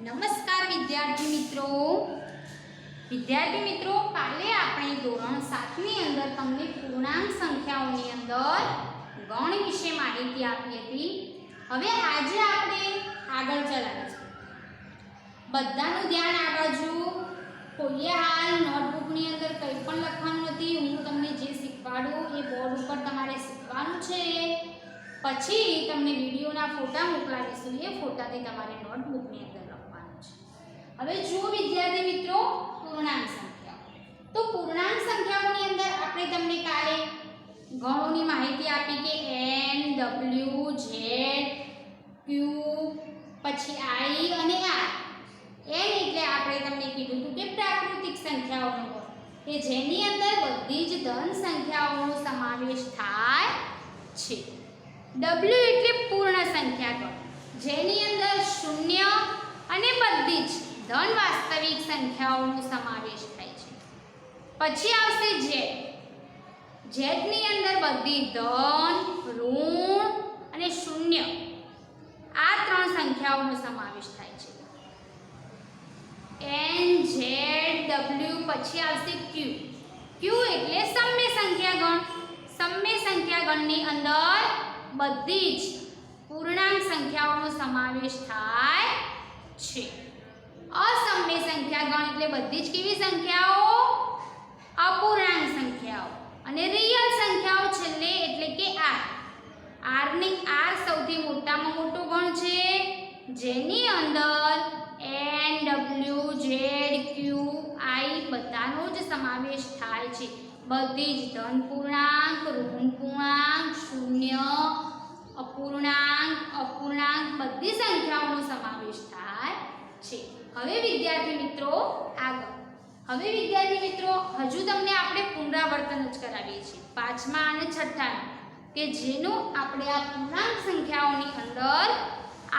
નમસ્કાર વિદ્યાર્થી મિત્રો કાલે આપણે ધોરણ 7 ની અંદર તમને પૂર્ણાંક સંખ્યાઓની અંદર ગણ વિશે માહિતી આપી હતી। હવે આજે આપણે આગળ ચલાવીશું। બધાનું ધ્યાન આ બાજુ। કોઈએ હાલ નોટબુકની અંદર કંઈ પણ લખવાનું નથી। હું તમને જે શીખવાડું એ બોર્ડ ઉપર તમારે શીખવાનું છે। પછી તમને વિડીયોના ફોટા મોકલાવીશું। એ ફોટાથી તમારે નોટબુકની અંદર લખવાનું છે। હવે જુઓ વિદ્યાર્થી મિત્રો, પૂર્ણાંક સંખ્યાઓ। તો પૂર્ણાંક સંખ્યાઓની અંદર આપણે તમને કાલે ગણોની માહિતી આપી કે n, w, z, q, પછી i અને r। n એટલે આપણે તમને કીધું હતું કે પ્રાકૃતિક સંખ્યાઓનો ગણ કે જેની અંદર બધી જ ધન સંખ્યાઓનો સમાવેશ થાય છે। w એટલે પૂર્ણ સંખ્યા ગણ જેની અંદર શૂન્ય અને બધી જ ધન વાસ્તવિક સંખ્યાઓનો સમાવેશ થાય છે। પછી આવશે z। z ની અંદર બધી ધન, ઋણ અને શૂન્ય આ ત્રણ સંખ્યાઓનો સમાવેશ થાય છે। n, z, w પછી આવશે q। q એટલે સમય સંખ્યા ગણ। સમય સંખ્યા ગણની અંદર બધી જ પૂર્ણાંક સંખ્યાઓનો સમાવેશ થાય છે। અસમય સંખ્યા ગણ એટલે બધી જ કેવી સંખ્યાઓ? અપૂર્ણાંક સંખ્યાઓ। અને રિયલ સંખ્યાઓ છેલ્લે એટલે કે r સૌથી મોટામાં મોટો ગણ છે જેની અંદર n, w, z, q, i બધાનો જ સમાવેશ થાય છે। બધી જ ધન પૂર્ણાંક, ઋણ પૂર્ણાંક, શૂન્ય, અપૂર્ણાંક બધી સંખ્યાઓનો સમાવેશ થાય છે। હવે વિદ્યાર્થી મિત્રો આગળ। હવે વિદ્યાર્થી મિત્રો હજુ તમને આપણે પુનરાવર્તન જ કરાવીએ છીએ 5મા અને 6ઠા કે જેનું આપણે આ પૂર્ણાંક સંખ્યાઓની અંદર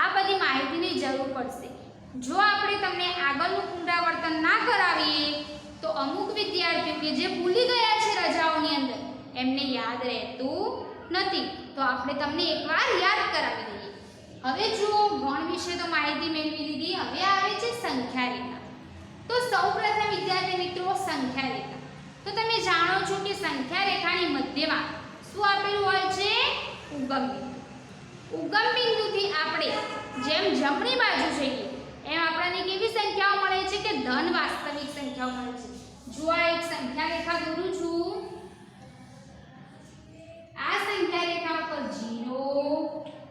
આ બધી માહિતીની જરૂર પડશે। જો આપણે તમને આગળનું પુનરાવર્તન ના કરાવીએ તો અમુક વિદ્યાર્થીઓ કે જે ભૂલી ગયા છે રજાઓની અંદર એમને યાદ રહેતું નથી। તો આપણે તમને એકવાર યાદ કરાવી દઈએ। હવે જુઓ, ગણ વિશે તો માહિતી મેળવી લીધી। હવે આવે છે સંખ્યા રેખા। તો સૌપ્રથમ વિદ્યાર્થી મિત્રો સંખ્યા રેખા। તો તમે જાણો છો કે સંખ્યા રેખાની મધ્યમાં શું આપેલું હોય છે? ઉગમ બિંદુ। ઉગમ બિંદુથી આપણે જેમ જમણી બાજુ જઈએ એમ આપણને કેવી સંખ્યાઓ મળે છે કે ધન વાસ્તવિક સંખ્યાઓ મળે છે। જો આ એક સંખ્યા રેખા દોરું છું, આ સંખ્યા રેખા ઉપર 0,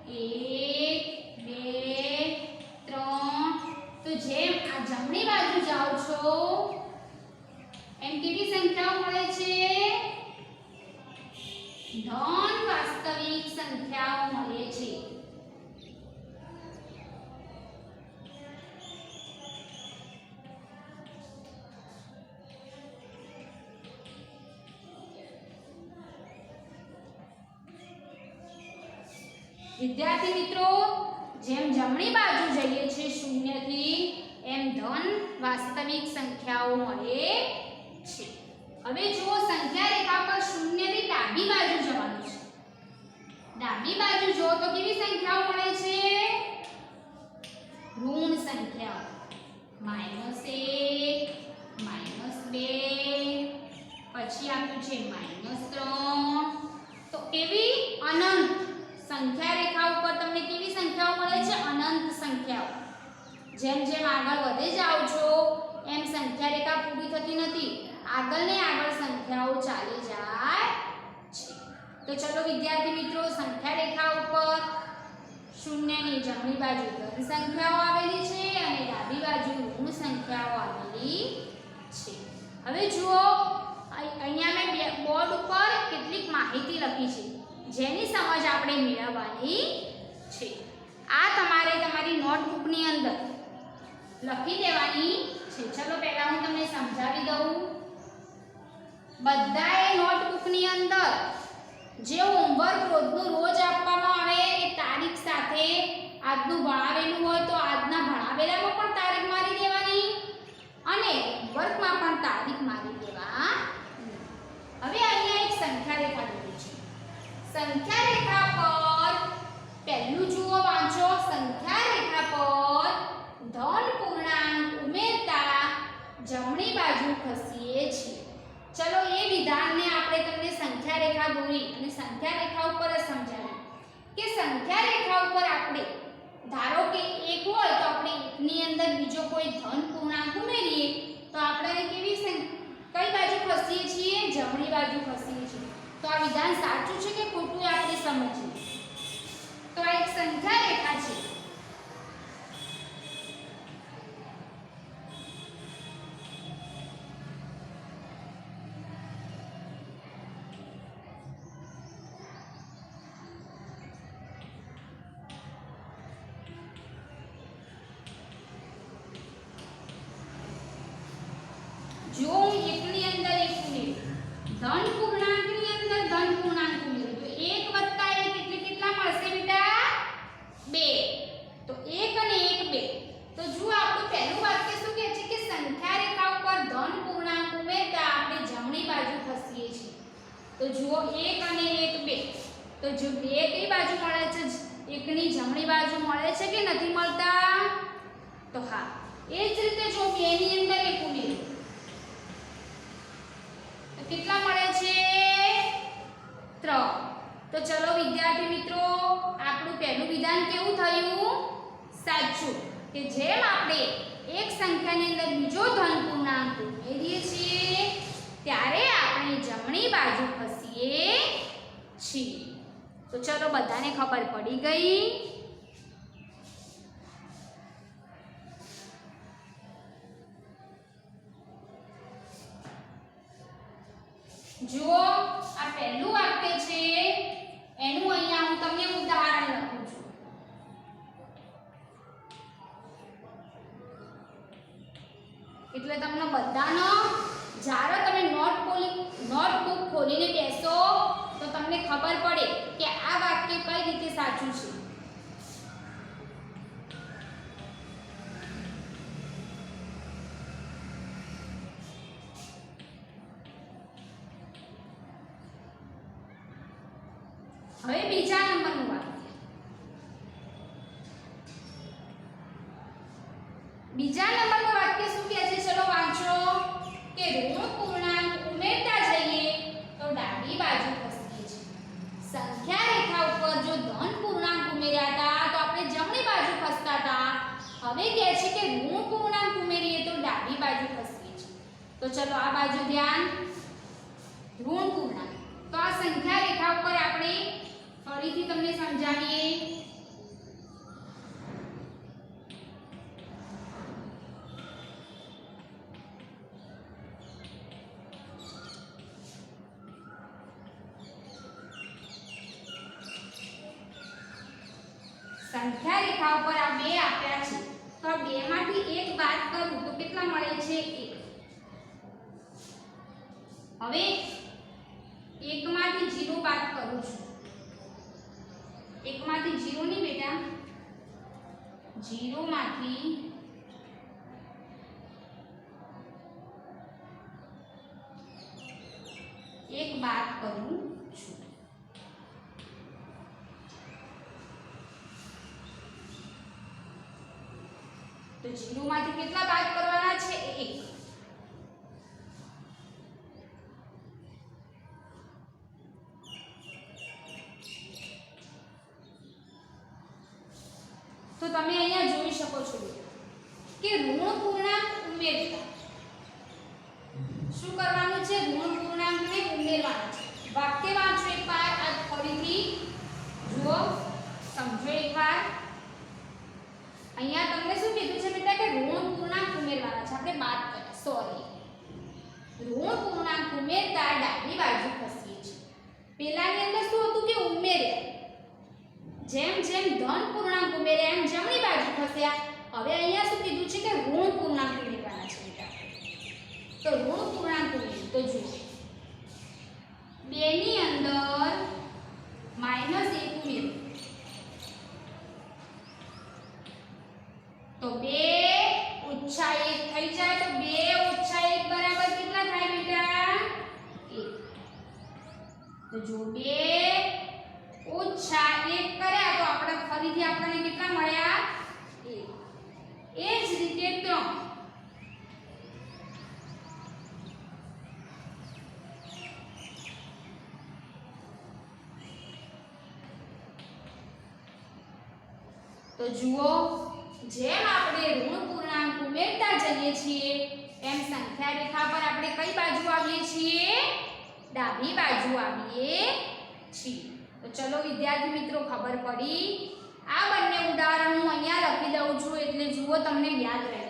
1, 2, 3 તો જેમ આ જમણી બાજુ જાઓ છો એમ કેવી સંખ્યાઓ મળે છે? ધન વાસ્તવિક સંખ્યાઓ મળે છે। વિદ્યાર્થી મિત્રો જેમ જમણી બાજુ જઈએ છીએ 0 થી એમ ધન વાસ્તવિક સંખ્યાઓ મળે છે। હવે જુઓ, સંખ્યા રેખા પર 0 થી ડાબી બાજુ જવાનું છે। ડાબી બાજુ જો તો કેવી સંખ્યાઓ મળે છે? ઋણ સંખ્યાઓ। -1, -2 પછી આપ્યું છે -3 તો કેવી અનંત સંખ્યા રેખા ઉપર તમને કેવી સંખ્યાઓ મળે છે? અનંત સંખ્યાઓ। જેમ જેમ આગળ વધે જાઓ છો એમ સંખ્યા રેખા પૂરી થતી નથી, આગળ ને આગળ સંખ્યાઓ ચાલી જાય છે। તો ચલો વિદ્યાર્થી મિત્રો, સંખ્યા રેખા ઉપર 0 ની જમણી બાજુ ધન સંખ્યાઓ આવેલી છે અને ડાબી બાજુ ઋણ સંખ્યાઓ આવેલી છે। હવે જુઓ, અહીંયા મેં બોર્ડ ઉપર કેટલીક માહિતી લખી છે જેની સમજ આપણે મેળવવાની છે। આ તમારે તમારી નોટબુકની અંદર લખી દેવાની છે। ચલો પહેલા હું તમને સમજાવી દઉં। બધાએ નોટબુકની અંદર જે હોમવર્ક રોજનું રોજ આપવામાં આવે એ તારીખ સાથે આજનું ભણાવેલું હોય તો આજના ભણાવેલામાં પણ તારીખ મારી દેવાની અને હોમવર્કમાં પણ તારીખ મારી દેવાની। હવે અહીંયા એક સંખ્યા રેખા દોરી છે। સંખ્યા રેખા પર પહેલું જુઓ, વાંચો। સંખ્યા રેખા પર ધન જમણી બાજુ ખસીએ છીએ। ચલો એ વિધાનને આપણે તમને સંખ્યા રેખા દોરી અને સંખ્યા રેખા ઉપર જ સમજાવી કે સંખ્યા રેખા ઉપર આપણે ધારો કે 1 હોય તો આપણે 1 ની અંદર બીજો કોઈ ધન પૂર્ણાંક ઉમેરીએ તો આપણે કેવી કઈ બાજુ ખસીએ છીએ? જમણી બાજુ ખસીએ છીએ। તો આ વિધાન સાચું છે કે ખોટું એ આપણે સમજીએ। તો આ એક સંખ્યા રેખા છે। જો હું 1 ની અંદર 1 ઉમેરું, ધન પૂર્ણાંકની અંદર ધન પૂર્ણાંક ઉમેરું તો 1 + 1 એટલે કેટલા મળશે બેટા? 2। તો 1 અને 1 2। તો જો આપણું પહેલું વાક્ય શું કહે છે કે સંખ્યા રેખા ઉપર ધન પૂર્ણાંક ઉમેરતા આપણે જમણી બાજુ ખસીએ છીએ। તો જુઓ 1 અને 1 2। તો જો 2 કઈ બાજુ મળે છે? 1 ની જમણી બાજુ મળે છે કે નથી મળતા? તો હા। એ જ રીતે જો 2 ની અંદર 1 ઉમેરું કેટલા મળે છે? 3। તો ચલો વિદ્યાર્થી મિત્રો આપણું પહેલું વિધાન કેવું થયું? સાચું કે જેમ આપણે એક સંખ્યાની અંદર બીજો ધન પૂર્ણાંક ઉમેરીએ છીએ ત્યારે આપણે જમણી બાજુ ખસીએ છીએ। તો ચલો બધાને ખબર પડી ગઈ? જુઓ આ પહેલું વાક્ય છે એનું અહીંયા હું તમને ઉદાહરણ લખું છું। એટલે તમને બધાનો જ્યારે તમે નોટબુક ખોલીને બેસો તો તમને ખબર પડે કે આ વાક્ય કઈ રીતે સાચું છે। હવે બીજા નંબરનું વાક્ય। બીજા નંબરનું વાક્ય શું કહે છે? ચલો વાંચો કે ઋણ પૂર્ણાંક ઉમેરતા જઈએ તો ડાબી બાજુ ખસીએ છીએ। સંખ્યા રેખા ઉપર જો ધન પૂર્ણાંક ઉમેર્યા હતા તો આપણે જમણી બાજુ ખસતા હતા। હવે કહે છે કે ઋણ પૂર્ણાંક ઉમેરીએ તો ડાબી બાજુ ખસીએ છીએ। તો ચલો આ બાજુ ધ્યાન, ઋણ પૂર્ણાંક। તો આ સંખ્યા રેખા ઉપર આપણે ફરીથી તમને સમજાવીએ। સંખ્યા રેખા ઉપર આ બે આપ્યા છે તો આ બે માંથી એક બાદ કરું તો કેટલા મળે છે? 1। હવે 1 માંથી 0 બાદ કરું છું। 1 માંથી 0 ની બેટા, 0 માંથી 1 બાદ કરું છું। તો 0 માંથી કેટલા બાદ કરવાના છે? 1। તો તમે અહીંયા જોઈ શકો છો કે ઋણ પૂર્ણાંક ઉમેરતા શું કરવાનું છે? ઋણ પૂર્ણાંકને ઉમેરવાનું છે। વાક્ય વાંચો એકવાર, આ ફરીથી જુઓ, સમજો એકવાર। અહીંયા તમને શું કીધું છે બેટા કે ઋણ પૂર્ણાંક ઉમેરવાના છે, આપણે બાદ કર્યા, સોરી। ઋણ પૂર્ણાંક ઉમેરતા ડાબી બાજુ ખસીએ છીએ। પહેલાની અંદર શું હતું કે ઉમેર્યા, જેમ જેમ ધન પૂર્ણાંક ઉમેર્યા એમ જમણી બાજુ ખસ્યા। હવે અહીંયા શું કીધું છે કે ઋણ પૂર્ણાંક ઉમેરવાના છે બેટા। તો ઋણ પૂર્ણાંક ઉમેર્યું તો જુઓ 2 ની અંદર -1 ઉમેર્યું તો 2 - 1 થઈ જાય। તો 2 - 1 બરાબર કેટલા થાય બેટા? 1। તો જો 2 - 1 કર્યા તો આપણે ફરીથી આપણને કેટલા મળ્યા? 1। એ જ રીતે 3 તો જુઓ, જેમ આપણે ઋણ પૂર્ણાંક ઉમેરતા જઈએ છીએ એમ સંખ્યા રેખા પર આપણે કઈ બાજુ આવીએ છીએ? ડાબી બાજુ આવીએ છીએ. તો ચલો વિદ્યાર્થી મિત્રો, ખબર પડી? આ બંને ઉદાહરણ હું અહીંયા લખી દઉં છું એટલે જુઓ તમને યાદ રહે.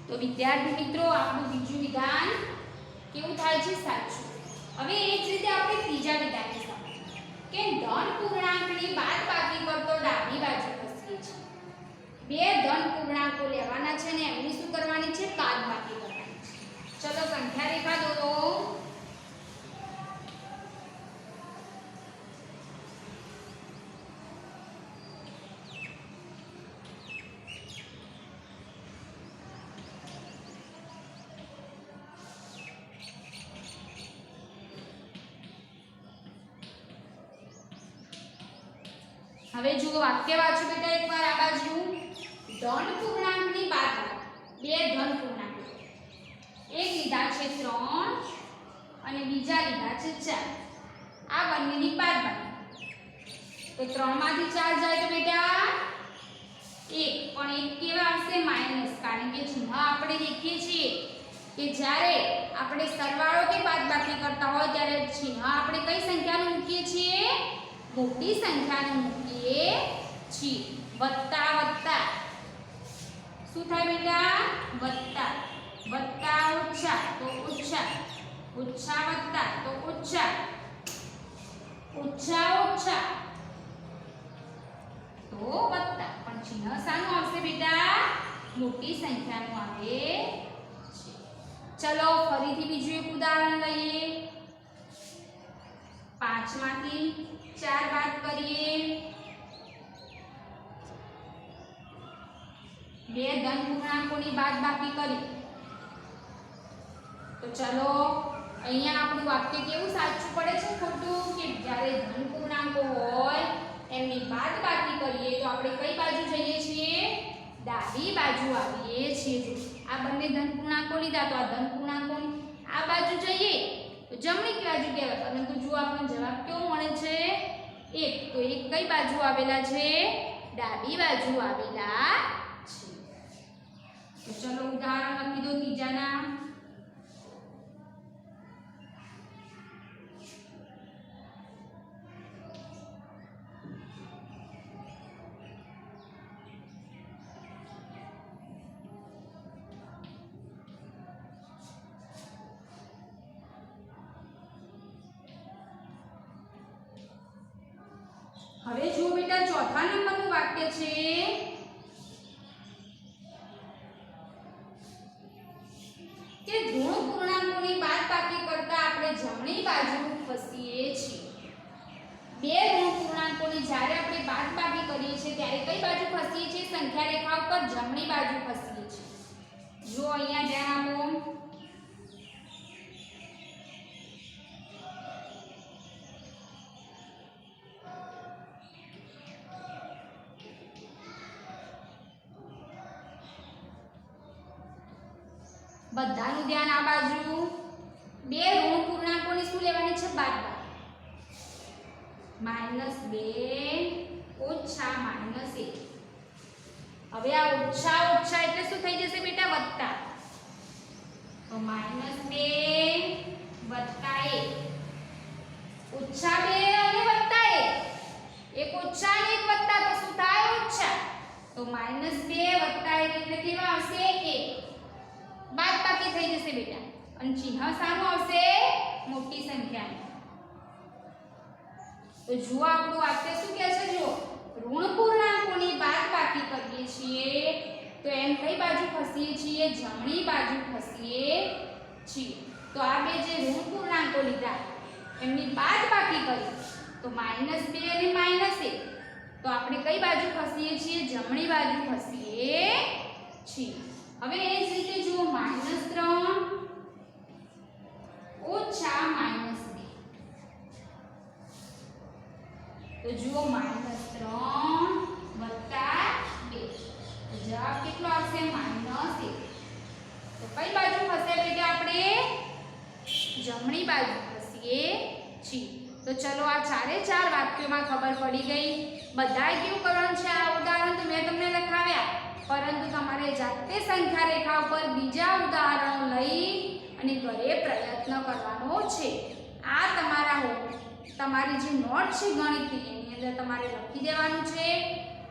તો વિદ્યાર્થી મિત્રો, આપણું બીજું વિધાન કેવું થાય છે? સાચું. હવે એ જ રીતે આપણે ત્રીજા વિધાનને સમજીએ કે ધન પૂર્ણાંકની બાદબાકી કરતો ડાબી બાજુ ખસીએ છીએ. બે ધન પૂર્ણાંકો લેવાના છે ને એમની શું કરવાની છે? બાદબાકી કરવાની છે. ચલો સંખ્યા રેખા દોરો. હવે જુઓ, વાક્ય વાંચો બેટા એકવાર આ બાજુ. ધન પૂર્ણાંકની બાદબાકી બે ધન પૂર્ણાંકો, એક લીધા છે 3 અને બીજા લીધા છે 4. આ બંનેની બાદબાકી. તો 3 માંથી 4 જાય તો બેટા 1, પણ 1 કેવા આવશે? માઈનસ, કારણ કે ચિહ્ન આપણે દેખીએ છીએ કે જ્યારે આપણે સરવાળો કે બાદબાકી કરતા હોય ત્યારે ચિહ્ન આપણે કઈ સંખ્યાનું મૂકીએ છીએ? મોટી સંખ્યાનું મૂકીએ છીએ. વત્તા વત્તા શું થાય બેટા? વત્તા. વત્તા ઓછા તો ઓછા, ઓછા વત્તા તો ઓછા, ઓછા ઓછા તો વત્તા. પણ ચિહ્ન શાનું આવશે બેટા? મોટી સંખ્યાનું આવે છે. ચલો ફરીથી બીજું એક ઉદાહરણ લઈએ. 5 માંથી 4 બાદ કરીએ. બે ધન પૂર્ણાંકોની બાદબાકી કરી. તો ચલો અહીંયા આપણું વાક્ય કેવું સાચું પડે છે ખોટું? કે જ્યારે ધન પૂર્ણાંકો હોય એમની બાદબાકી કરીએ તો આપણે કઈ બાજુ જઈએ છીએ? ડાબી બાજુ આવીએ છીએ. આ બંને ધન પૂર્ણાંકો લીધા તો આ ધન પૂર્ણાંકો આ બાજુ જઈએ તો જમણી બાજુ કહેવાય. પરંતુ જો આપણો જવાબ કેવો મળે છે? 1. તો 1 કઈ બાજુ આવેલા છે? ડાબી બાજુ આવેલા છે. તો ચલો ઉદાહરણ લખી દો ત્રીજાના. હવે જુઓ બેટા, ચોથા નંબરનું વાક્ય છે કે ઋણ પૂર્ણાંકોની બાદબાકી કરતા આપણે જમણી બાજુ ખસીએ છીએ. બે ઋણ પૂર્ણાંકોની જ્યારે આપણે બાદબાકી કરીએ છીએ ત્યારે કઈ બાજુ ખસીએ છીએ? સંખ્યા રેખા ઉપર જમણી બાજુ ખસીએ છીએ. જો અહીંયા ધ્યાન આપો. બધાનું ધ્યાન આ બાજુ. બે ઋણ પૂર્ણાંકોની શું લેવાની છે? બાદબાકી. -2 ઓછા -1. હવે આ ઓછા ઓછા એટલે શું થઈ જશે બેટા? વત્તા. તો -2 વત્તા 1. ઓછા 2 અને વત્તા 1. એક ઓછા અને એક વત્તા તો શું થાય? ઓછા. તો -2 વત્તા 1 એટલે કેવા આવશે? 1. બાદબાકી થઈ જશે બેટા. અને ચિહ્ન શાનું આવશે? મોટી સંખ્યાનું. તો જુઓ આપણું વાક્ય શું કહે છે? જો ઋણ પૂર્ણાંકોની બાદબાકી કરીએ છીએ તો એમ કઈ બાજુ ખસીએ છીએ? જમણી બાજુ ખસીએ છીએ. તો આ બે જે ઋણ પૂર્ણાંકો લીધા એમની બાદબાકી કરી તો -2 અને -1. તો આપણે કઈ બાજુ ખસીએ છીએ? જમણી બાજુ ખસીએ છીએ. હવે એ જ રીતે જુઓ -3 ઓછા -2 તો જુઓ -3 વત્તા 2 તો જવાબ કેટલો આવશે -1 તો કઈ બાજુ ખસે બેટા આપણે જમણી બાજુ ખસીએ છીએ તો ચલો આ ચારે ચાર વાક્યોમાં ખબર પડી ગઈ બધાય કેવું કરવાનું છે આ ઉદાહરણ તો મેં તમને લખાવ્યા પરંતુ તમારે જાતે સંખ્યા રેખા ઉપર બીજા ઉદાહરણો લઈ અને ઘરે પ્રયત્ન કરવાનો છે આ તમારી જે નોટ છે ગણિતની એની અંદર તમારે લખી દેવાનું છે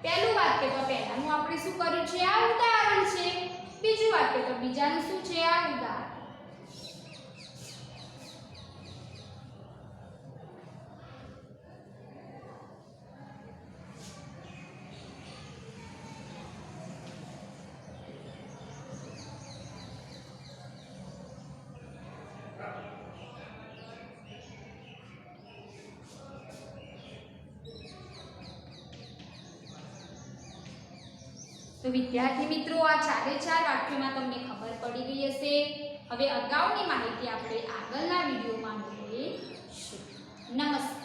પહેલું વાક્ય તો પહેલાનું આપણે શું કર્યું છે આ ઉદાહરણ છે બીજું વાક્ય તો બીજાનું શું છે આ ઉદાહરણ તો વિદ્યાર્થી મિત્રો આ ચારે ચાર વાક્યોમાં તમને ખબર પડી ગઈ હશે હવે અગાઉની માહિતી આપણે આગળના વિડીયોમાં મેળવીશું નમસ્કાર